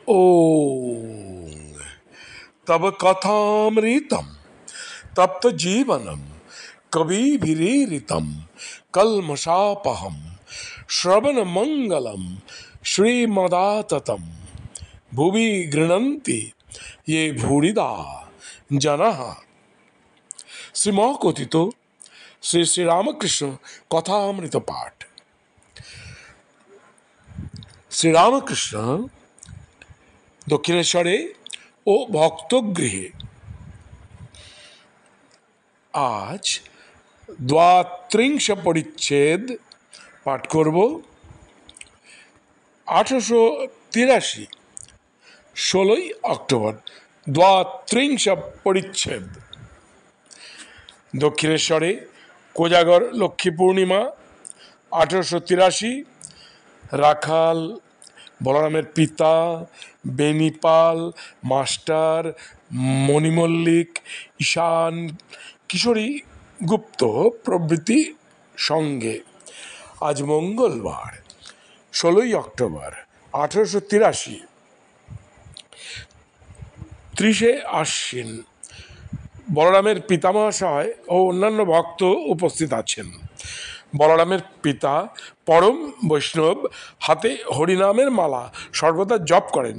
ओम तब कथामृतम तप्त जीवनम कविभिरीरितम कल्मषापहम श्रवण मंगलम श्रीमदाततम भुवि गृह्णन्ति ये भूरिदा जनः। श्रीमकथित श्री श्री रामकृष्ण कथामृत पाठ। श्री रामकृष्ण दक्षिणेश्वरे ও ভক্তগৃহে আজ দ্বাত্রিংশ পরিচ্ছেদ পাঠ করব। 1883 16ই অক্টোবর দ্বাত্রিংশ পরিচ্ছেদ। দক্ষিণেশ্বরে কোজাগর লক্ষ্মী পূর্ণিমা 1883। রাখাল বলরামের পিতা বেনিপাল মাস্টার মণিমল্লিক ঈশান কিশোরী গুপ্ত প্রভৃতি সঙ্গে আজ মঙ্গলবার 16ই অক্টোবর 1883 30শে আশ্বিন বলরামের পিতামহাশয় ও অন্যান্য ভক্ত উপস্থিত আছেন। বলরামের পিতা পরম বৈষ্ণব, হাতে হরিনামের মালা সর্বদা জপ করেন।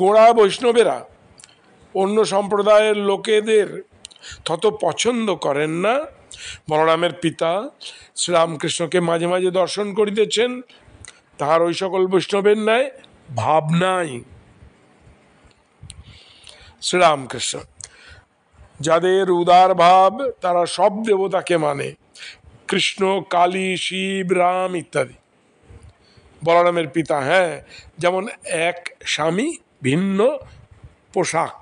গোঁড়া বৈষ্ণবেরা অন্য সম্প্রদায়ের লোকেদের তত পছন্দ করেন না। বলরামের পিতা শ্রীরামকৃষ্ণকে মাঝে মাঝে দর্শন করিতেছেন, তাহার ওই সকল বৈষ্ণবের ন্যায় ভাব নাই। শ্রীরামকৃষ্ণ যাদের উদার ভাব তারা সব দেবতাকে মানে, কৃষ্ণ কালী শিব রাম ইত্যাদি। বলরামের পিতা যেমন এক স্বামী ভিন্ন পোশাক।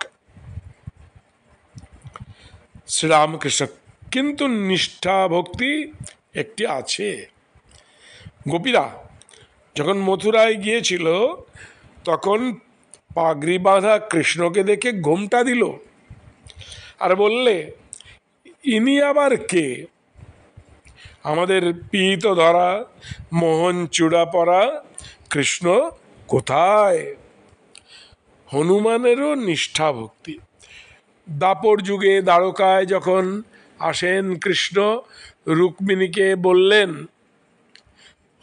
শ্রীরামকৃষ্ণ কিন্তু নিষ্ঠা ভক্তি একটি আছে। গোপীরা যখন মথুরায় গিয়েছিল তখন পাগড়ি বাঁধা কৃষ্ণকে দেখে ঘোমটা দিল আর বললে, ইনি আবার কে? আমাদের পীত ধরা মোহন চূড়া পরা কৃষ্ণ কোথায়? হনুমানেরও নিষ্ঠা ভক্তি। দাপর যুগে দ্বারকায় যখন আসেন কৃষ্ণ, রুক্মিণীকে বললেন,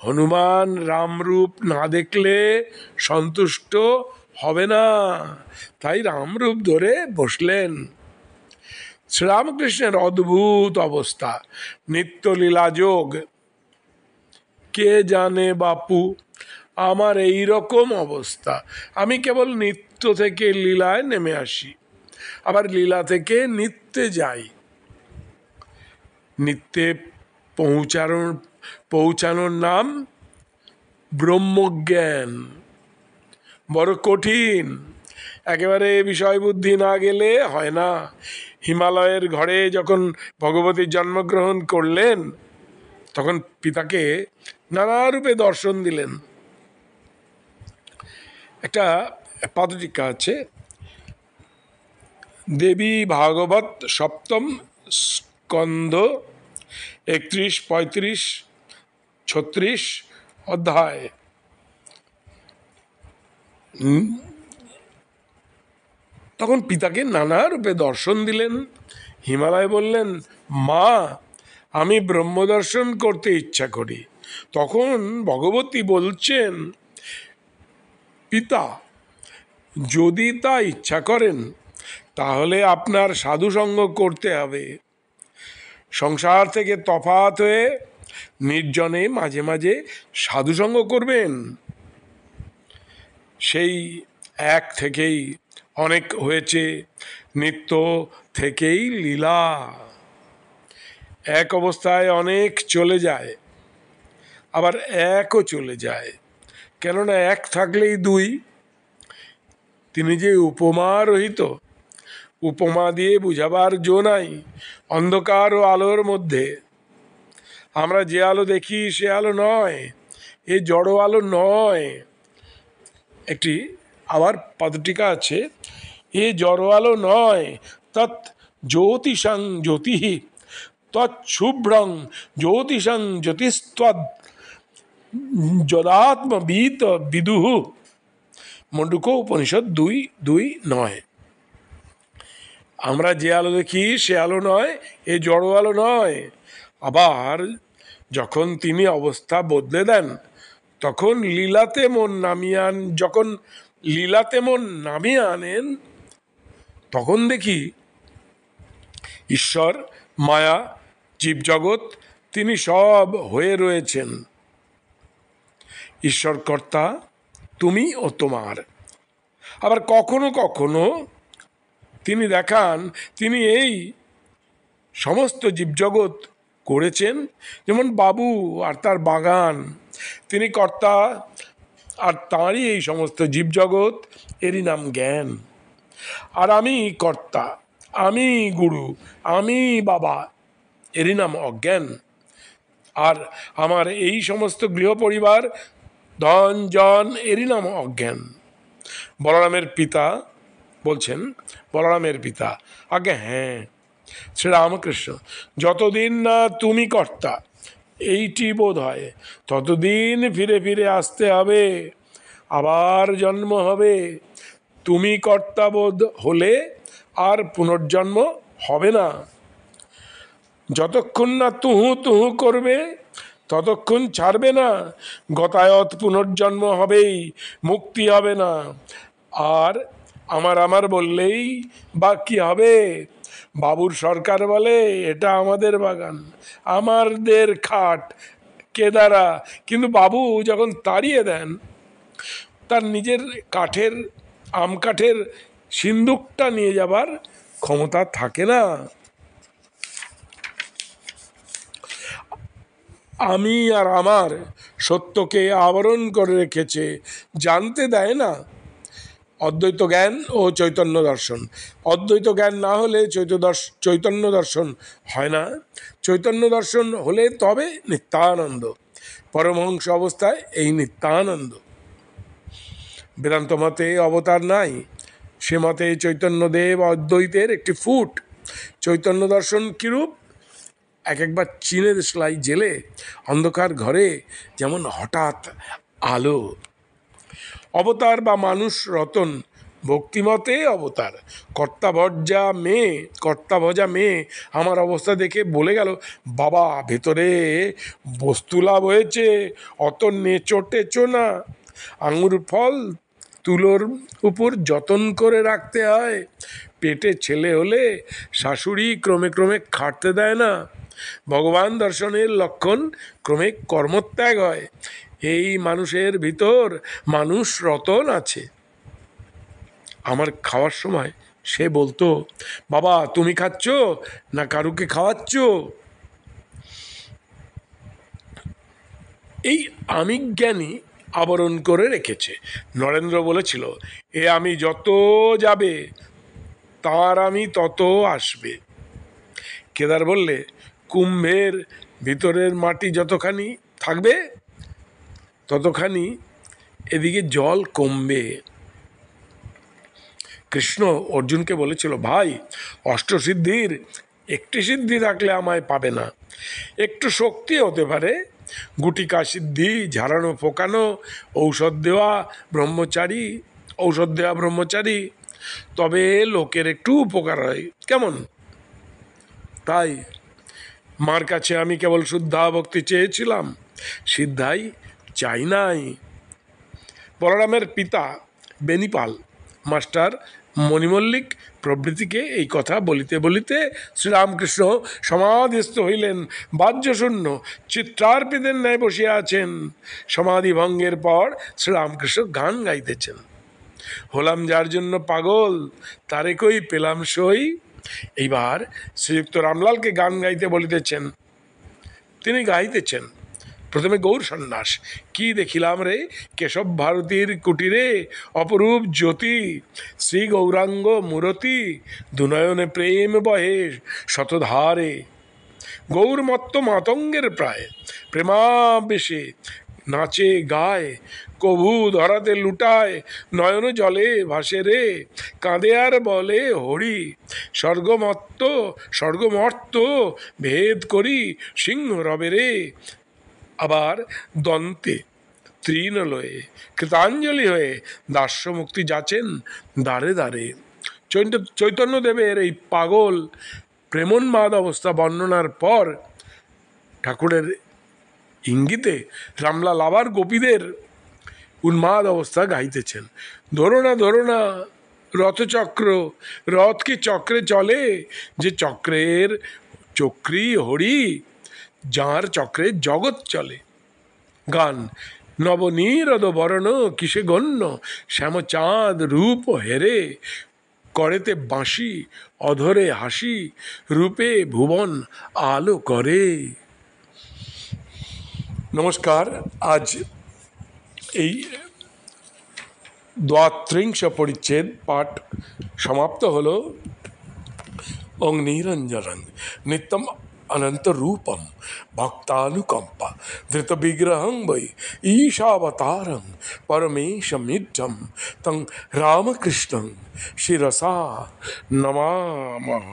হনুমান রামরূপ না দেখলে সন্তুষ্ট হবে না, তাই রামরূপ ধরে বসলেন। শ্রীরামকৃষ্ণের অদ্ভুত অবস্থা, নিত্য লীলা যোগ। কে জানে বাপু, আমার এই রকম অবস্থা। আমি কেবল নিত্য থেকে লীলায় নেমে আসি, আবার লীলা থেকে নিত্যে যাই। নিত্যে পৌঁছানোর নাম ব্রহ্মজ্ঞান। বড় কঠিন, একেবারে বিষয় বুদ্ধি না গেলে হয় না। হিমালয়ের ঘরে যখন ভগবতী জন্মগ্রহণ করলেন তখন পিতাকে নানা রূপে দর্শন দিলেন। একটা পাদটীকা আছে, দেবী ভাগবত সপ্তম স্কন্ধ 31, 35, 36 অধ্যায়। তখন পিতাকে নানা রূপে দর্শন দিলেন। হিমালয় বললেন, মা আমি ব্রহ্মদর্শন করতে ইচ্ছা করি। তখন ভগবতী বলছেন, পিতা যদি তা ইচ্ছা করেন তাহলে আপনার সাধুসঙ্গ করতে হবে। সংসার থেকে তফাৎ হয়ে নির্জনে মাঝে মাঝে সাধুসঙ্গ করবেন। সেই এক থেকেই অনেক হয়েছে, নিত্য থেকেই লীলা। এক অবস্থায় অনেক চলে যায়, আবার একও চলে যায়, কেননা এক থাকলেই দুই। তিনি যে উপমা রহিত, উপমা দিয়ে বুঝাবার জো নাই। অন্ধকার ও আলোর মধ্যে আমরা যে আলো দেখি সে আলো নয়, এ জড় আলো নয়। একটি আবার পদটিকা আছে, এ জড় আলো নয়, তৎ জ্যোতিষং জ্যোতিঃ তৎশুভ্রং জ্যোতিষং জ্যোতিস্তৎ যদাত্মবিত বিদুঃ। মণ্ডুকো উপনিষদ 2:2-9। আমরা যে আলো দেখি সে আলো নয়, এ জড় আলো নয়। আবার যখন তিনি অবস্থা বদলে দেন তখন লীলাতে মন নামিয়ে আনেন তখন দেখি ঈশ্বর, মায়া, জীবজগৎ তিনি সব হয়ে রয়েছেন। ঈশ্বর কর্তা তুমি ও তোমার। আবার কখনো কখনো তিনি দেখান তিনি এই সমস্ত জীবজগৎ করেছেন, যেমন বাবু আর তার বাগান, তিনি কর্তা আর তাঁরই এই সমস্ত জীবজগৎ, এরই নাম জ্ঞান। আর আমি কর্তা, আমি গুরু, আমি বাবা, এরই নাম অজ্ঞান। আর আমার এই সমস্ত গৃহপরিবার, ধন জন, এরই নাম অজ্ঞান। বলরামের পিতা বলছেন, বলরামের পিতা, আগে হ্যাঁ শ্রীরামকৃষ্ণ, যতদিন না তুমি কর্তা এইটি বোধ হয় ততদিন ফিরে ফিরে আসতে হবে, আবার জন্ম হবে। তুমি কর্তা বোধ হলে আর পুনর্জন্ম হবে না। যতক্ষণ না তুহু তুহু করবে ততক্ষণ ছাড়বে না। গতায়ত পুনর্জন্ম হবেই, মুক্তি হবে না। আর আমার বললেই বা কি হবে? বাবুর সরকার বলে এটা আমাদের বাগান, আমাদের খাট, কেদারা, কিন্তু বাবু যখন তাড়িয়ে দেন তার নিজের কাঠের, আম কাঠের সিন্দুকটা নিয়ে যাবার ক্ষমতা থাকে না। আমি আর আমার সত্যকে আবরণ করে রেখেছে, জানতে দেয় না। অদ্বৈত জ্ঞান ও চৈতন্য দর্শন। অদ্বৈত জ্ঞান না হলে চৈতন্য দর্শন হয় না। চৈতন্য দর্শন হলে তবে নিত্যানন্দ। পরমহংস অবস্থায় এই নিত্যানন্দ। বেদান্ত মতে অবতার নাই, সে মতে চৈতন্যদেব অদ্বৈতের একটি ফুট। চৈতন্য দর্শন কিরূপ? একবার চীনের সেলাই জেলে অন্ধকার ঘরে যেমন হঠাৎ আলো। অবতার বা মানুষ রতন ভক্তিমতে অবতার। কর্তা ভজা মেয়ে আমার অবস্থা দেখে বলে গেল, বাবা ভেতরে বস্তু লাভ হয়েছে, অত নেচো টেচো না। আঙুর ফল তুলোর উপর যতন করে রাখতে হয়। পেটে ছেলে হলে শাশুড়ি ক্রমে ক্রমে খাটতে দেয় না। ভগবান দর্শনের লক্ষণ ক্রমে কর্মত্যাগ হয়। এই মানুষের ভিতর মানুষ রতন আছে। আমার খাওয়ার সময় সে বলতো, বাবা তুমি খাচ্ছ না কারুকে খাওয়াচ্ছ? এই আমি জ্ঞানী আবরণ করে রেখেছে। নরেন্দ্র বলেছিল, এ আমি যত যাবে তার আমি তত আসবে। কেদার বললে, কুম্ভের ভিতরের মাটি যতখানি থাকবে ততখানি এদিকে জল কমবে। কৃষ্ণ অর্জুনকে বলেছিল, ভাই অষ্টসিদ্ধির একটি সিদ্ধি থাকলে আমায় পাবে না। একটু শক্তি হতে পারে, গুটিকা সিদ্ধি, ঝাড়ানো ফোকানো, ঔষধ দেওয়া ব্রহ্মচারী, তবে লোকের একটু উপকার হয়, কেমন? তাই মার কাছে আমি কেবল শুদ্ধা ভক্তি চেয়েছিলাম, সিদ্ধাই চাই নাই। বলরামের পিতা বেনিপাল মাস্টার মণিমল্লিক প্রভৃতিকে এই কথা বলিতে বলিতে শ্রীরামকৃষ্ণ সমাধিস্থ হইলেন। বাহ্যশূন্য চিত্রার্পিতের ন্যায় বসিয়া আছেন। সমাধি ভঙ্গের পর শ্রীরামকৃষ্ণ গান গাইতেছেন। হলাম যার জন্য পাগল, তারে কই পেলাম সই। এইবার শ্রীযুক্ত রামলালকে গান গাইতে বলিতেছেন। তিনি গাইতেছেন, প্রথমে গৌর সন্ন্যাস। কি দেখিলাম রে কেশব ভারতীর কুটিরে, অপরূপ জ্যোতি শ্রী গৌরাঙ্গ মূরতি, দুনয়নে প্রেম বহে শতধারে। গৌরমত্ত মাতঙ্গের প্রায় প্রেমাবেশে নাচে গায়, কভু ধরাতে লুটায়, নয়ন জলে ভাসে রে, কাঁদে আর বলে হরি। স্বর্গমর্ত ভেদ করি সিংহ রবে রে। আবার দন্তে তৃণলয়ে কৃতাঞ্জলি হয়ে দাস্য মুক্তি যাচেন দ্বারে দ্বারে। চৈতন্যদেবের এই পাগল প্রেমোন্মাদ অবস্থা বর্ণনার পর ঠাকুরের ইঙ্গিতে রামলাল আবার গোপীদের উন্মাদ অবস্থা গাইতেছেন। ধরো না রথচক্র, রথ কি চক্রে চলে, যে চক্রের চক্রী হরি, যাঁর চক্রে জগৎ চলে। গান নবনীরদ বরণ কিসে গণ্য, শ্যামচাঁদ রূপ হেরে, করেতে বাঁশি অধরে হাসি, রূপে ভুবন আলো করে। নমস্কার। আজ এই দ্বাত্রিংশ পরিচ্ছেদ পাঠ সমাপ্ত হলো। ওং নিরঞ্জনং নিত্যম অনন্ত রূপম ভক্তানুকম্পা ধৃত বিগ্রহং বৈ ঈশাবতারং পরমেশমিড্ঢম তং রামকৃষ্ণং শিরসা নমামঃ।